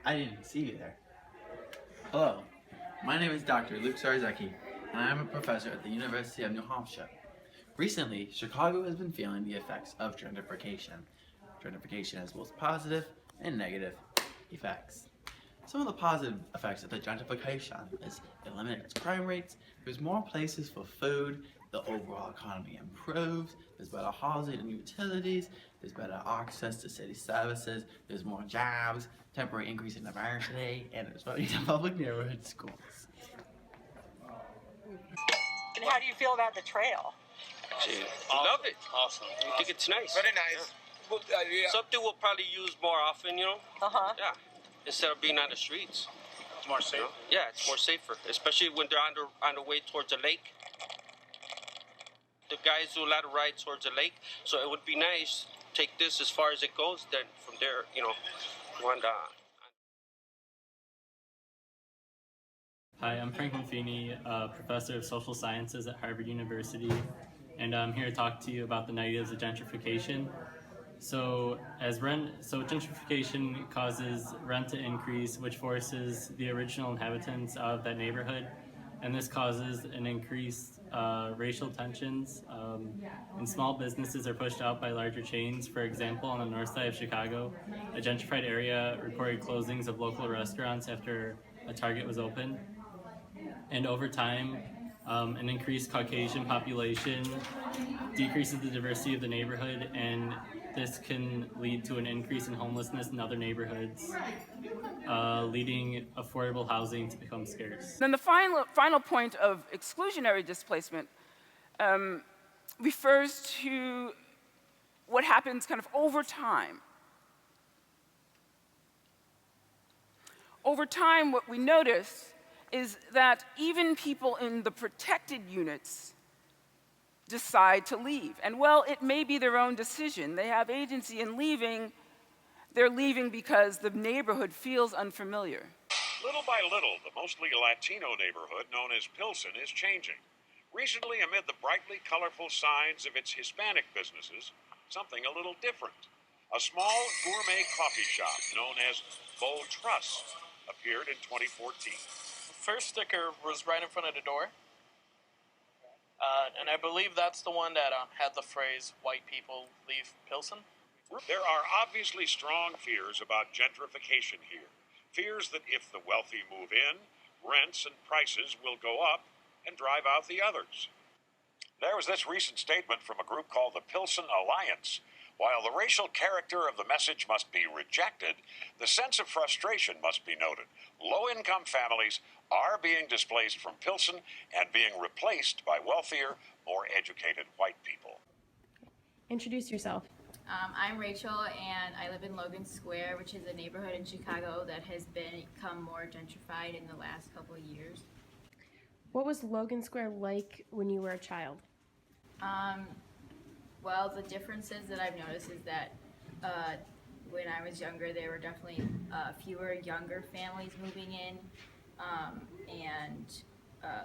I didn't see you there. Hello, my name is Dr. Luke Sarzecki, and I am a professor at the University of New Hampshire. Recently, Chicago has been feeling the effects of gentrification. Gentrification has both positive and negative effects. Some of the positive effects of the gentrification is it eliminates crime rates, there's more places for food, the overall economy improves, there's better housing and utilities, there's better access to city services, there's more jobs, temporary increase in diversity, and there's funding to public neighborhood schools. And how do you feel about the trail? I love it. Awesome. I think it's nice. Very nice. Yeah. Yeah. Something we'll probably use more often, you know? Yeah. Instead of being on the streets. It's more safe. You know? Yeah, it's more safer, especially when they're on the way towards the lake. The guys do a lot of rides towards the lake, so it would be nice to take this as far as it goes, then from there, you know, one Hi, I'm Franklin Feeney, professor of social sciences at Harvard University, and I'm here to talk to you about the negatives of gentrification. So gentrification causes rent to increase, which forces the original inhabitants out of that neighborhood, and this causes an increased racial tensions, and small businesses are pushed out by larger chains. For example, on the north side of Chicago, a gentrified area reported closings of local restaurants after a Target was open. And over time, an increased Caucasian population decreases the diversity of the neighborhood, and this can lead to an increase in homelessness in other neighborhoods, leading affordable housing to become scarce. Then the final point of exclusionary displacement refers to what happens kind of over time. Over time, what we notice is that even people in the protected units decide to leave. And well, it may be their own decision. They have agency in leaving. They're leaving because the neighborhood feels unfamiliar. Little by little, the mostly Latino neighborhood known as Pilsen is changing. Recently, amid the brightly colorful signs of its Hispanic businesses, something a little different. A small gourmet coffee shop known as Beau Trust appeared in 2014. First sticker was right in front of the door, and I believe that's the one that had the phrase, "White people leave Pilsen." There are obviously strong fears about gentrification here. Fears that if the wealthy move in, rents and prices will go up and drive out the others. There was this recent statement from a group called the Pilsen Alliance. While the racial character of the message must be rejected, the sense of frustration must be noted. Low-income families are being displaced from Pilsen and being replaced by wealthier, more educated white people. Introduce yourself. I'm Rachel, and I live in Logan Square, which is a neighborhood in Chicago that has become more gentrified in the last couple of years. What was Logan Square like when you were a child? Well, the differences that I've noticed is that when I was younger, there were definitely fewer younger families moving in, and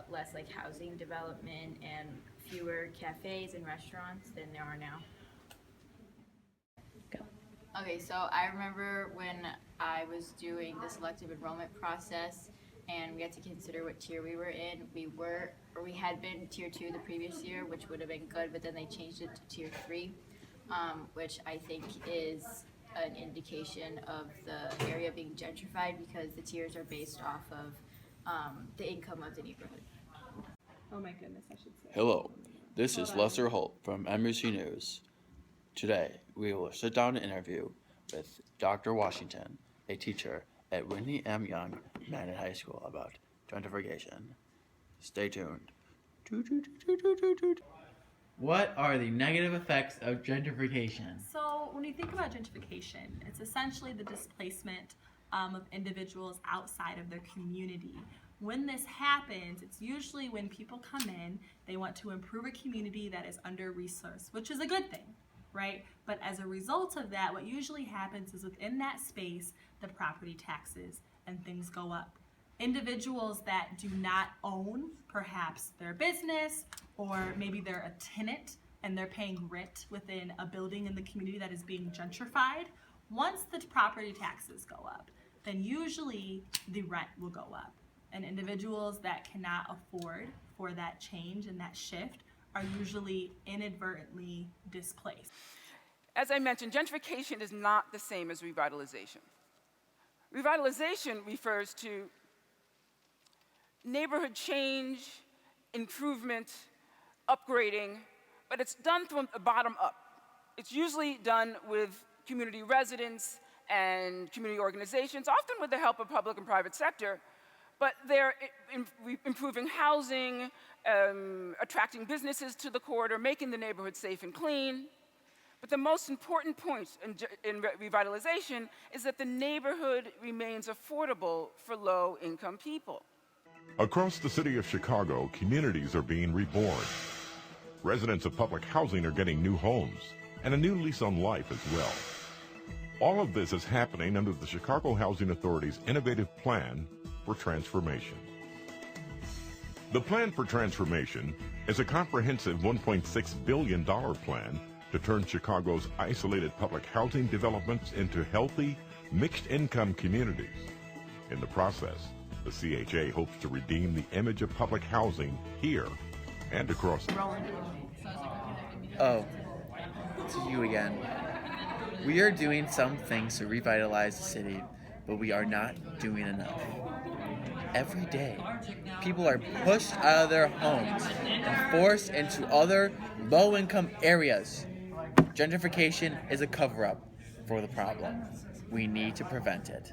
less like housing development, and fewer cafes and restaurants than there are now. Go. Okay, so I remember when I was doing the selective enrollment process, and we had to consider what tier we were in. We had been tier 2 the previous year, which would have been good, but then they changed it to tier 3, which I think is an indication of the area being gentrified because the tiers are based off of the income of the neighborhood. Oh my goodness, I should say. Hello, this is Lester Holt from NBC News. Today, we will sit down and interview with Dr. Washington, a teacher at Whitney M. Young United High School, about gentrification. Stay tuned. What are the negative effects of gentrification? So when you think about gentrification, it's essentially the displacement of individuals outside of their community. When this happens, it's usually when people come in, they want to improve a community that is under-resourced, which is a good thing, right? But as a result of that, what usually happens is within that space, the property taxes and things go up. Individuals that do not own perhaps their business, or maybe they're a tenant and they're paying rent within a building in the community that is being gentrified, once the property taxes go up, then usually the rent will go up. And individuals that cannot afford for that change and that shift are usually inadvertently displaced. As I mentioned, gentrification is not the same as revitalization. Revitalization refers to neighborhood change, improvement, upgrading, but it's done from the bottom up. It's usually done with community residents and community organizations, often with the help of public and private sector, but they're improving housing, attracting businesses to the corridor, making the neighborhood safe and clean. But the most important point in revitalization is that the neighborhood remains affordable for low-income people. Across the city of Chicago, communities are being reborn. Residents of public housing are getting new homes and a new lease on life as well. All of this is happening under the Chicago Housing Authority's innovative plan for transformation. The Plan for Transformation is a comprehensive $1.6 billion plan to turn Chicago's isolated public housing developments into healthy, mixed-income communities. In the process, the CHA hopes to redeem the image of public housing here and across. Oh, it's you again. We are doing some things to revitalize the city, but we are not doing enough. Every day, people are pushed out of their homes and forced into other low-income areas. Gentrification is a cover-up for the problem. We need to prevent it.